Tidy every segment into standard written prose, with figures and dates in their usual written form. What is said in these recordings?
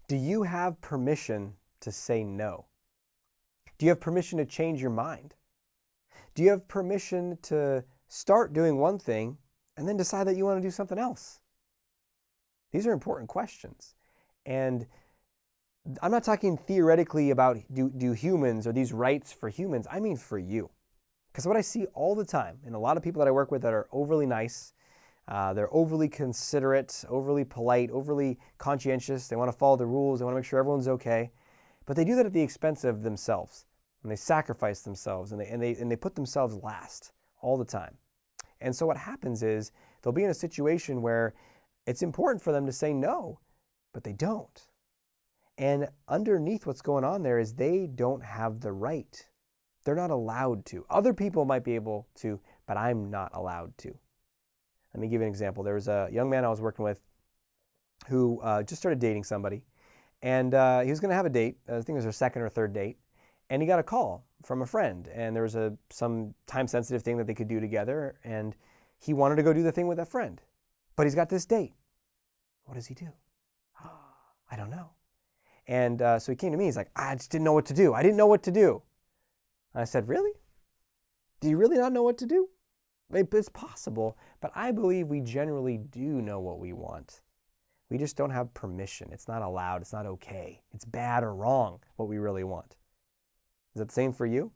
Do you have permission to say no? Do you have permission to change your mind? Do you have permission to start doing one thing and then decide that you want to do something else? These are important questions. And I'm not talking theoretically about do humans or these rights for humans. I mean for you. Because what I see all the time, and a lot of people that I work with that are overly nice, they're overly considerate, overly polite, overly conscientious. They want to follow the rules. They want to make sure everyone's okay. But they do that at the expense of themselves. And they sacrifice themselves, and they put themselves last all the time. And so what happens is they'll be in a situation where it's important for them to say no, but they don't. And underneath what's going on there is they don't have the right. They're not allowed to. Other people might be able to, but I'm not allowed to. Let me give you an example. There was a young man I was working with who just started dating somebody, and he was going to have a date. I think it was their second or third date, and he got a call from a friend, and there was some time-sensitive thing that they could do together, and he wanted to go do the thing with that friend, but he's got this date. What does he do? I don't know. And so he came to me. He's like, I just didn't know what to do. I didn't know what to do. And I said, really? Do you really not know what to do? It's possible, but I believe we generally do know what we want. We just don't have permission. It's not allowed. It's not okay. It's bad or wrong what we really want. Is that the same for you?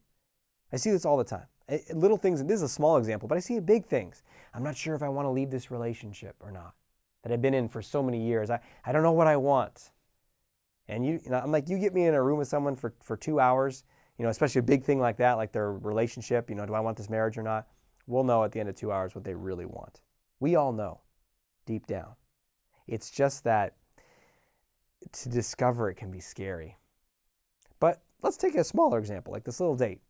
I see this all the time. Little things, and this is a small example, but I see big things. I'm not sure if I want to leave this relationship or not that I've been in for so many years. I don't know what I want. And I'm like, you get me in a room with someone for 2 hours, especially a big thing like that, like their relationship, do I want this marriage or not? We'll know at the end of 2 hours what they really want. We all know deep down. It's just that to discover it can be scary. But let's take a smaller example, like this little date.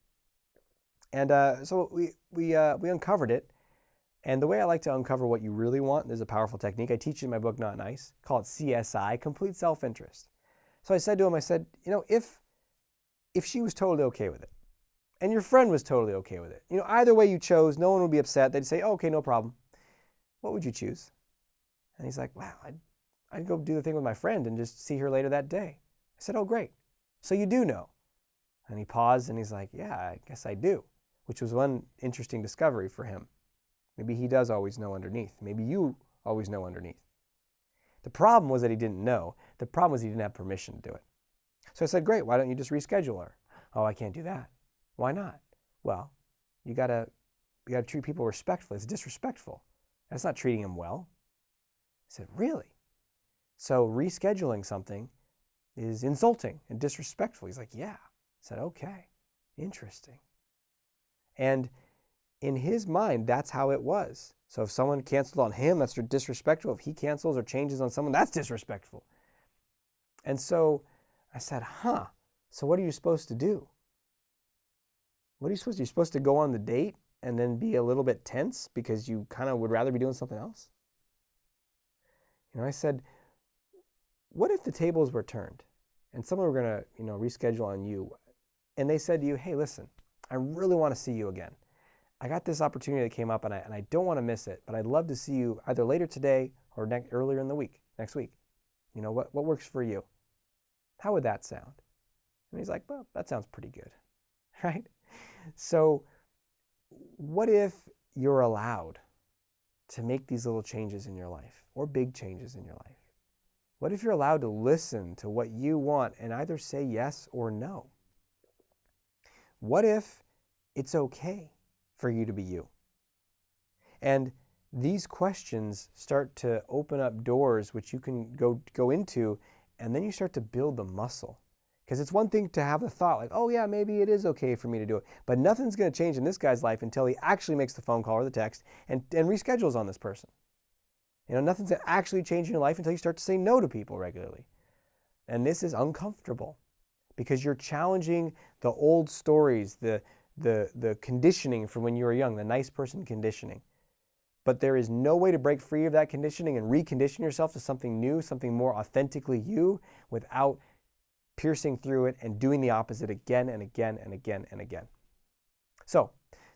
And so we uncovered it. And the way I like to uncover what you really want, there's a powerful technique. I teach it in my book, Not Nice, call it CSI, Complete Self-Interest. So I said to him, if she was totally okay with it, and your friend was totally okay with it, either way you chose, no one would be upset. They'd say, oh, okay, no problem. What would you choose? And he's like, wow, I'd go do the thing with my friend and just see her later that day. I said, oh, great. So you do know. And he paused and he's like, yeah, I guess I do, which was one interesting discovery for him. Maybe he does always know underneath. Maybe you always know underneath. The problem was that he didn't know. The problem was he didn't have permission to do it. So I said, great, why don't you just reschedule her? Oh, I can't do that. Why not? Well, you gotta treat people respectfully. It's disrespectful. That's not treating them well. I said, really? So rescheduling something is insulting and disrespectful. He's like, yeah. I said, okay, interesting. And in his mind, that's how it was. So if someone canceled on him, that's disrespectful. If he cancels or changes on someone, that's disrespectful. And so I said, so what are you supposed to do? What are you supposed to do? You're supposed to go on the date and then be a little bit tense because you kind of would rather be doing something else? I said, what if the tables were turned and someone were going to, reschedule on you, and they said to you, hey, listen, I really want to see you again. I got this opportunity that came up and I don't want to miss it, but I'd love to see you either later today or earlier in the week, next week. What works for you? How would that sound? And he's like, well, that sounds pretty good, right? So what if you're allowed to make these little changes in your life or big changes in your life? What if you're allowed to listen to what you want and either say yes or no? What if it's okay for you to be you? And these questions start to open up doors which you can go into, and then you start to build the muscle. Because it's one thing to have a thought like, oh yeah, maybe it is okay for me to do it, but nothing's going to change in this guy's life until he actually makes the phone call or the text and reschedules on this person. Nothing's going to actually change in your life until you start to say no to people regularly. And this is uncomfortable because you're challenging the old stories, the conditioning from when you were young, the nice person conditioning. But there is no way to break free of that conditioning and recondition yourself to something new, something more authentically you, without piercing through it and doing the opposite again and again and again and again. So,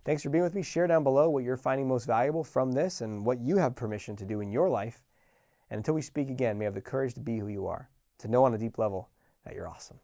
thanks for being with me. Share down below what you're finding most valuable from this and what you have permission to do in your life. And until we speak again, may you have the courage to be who you are. to know on a deep level that you're awesome.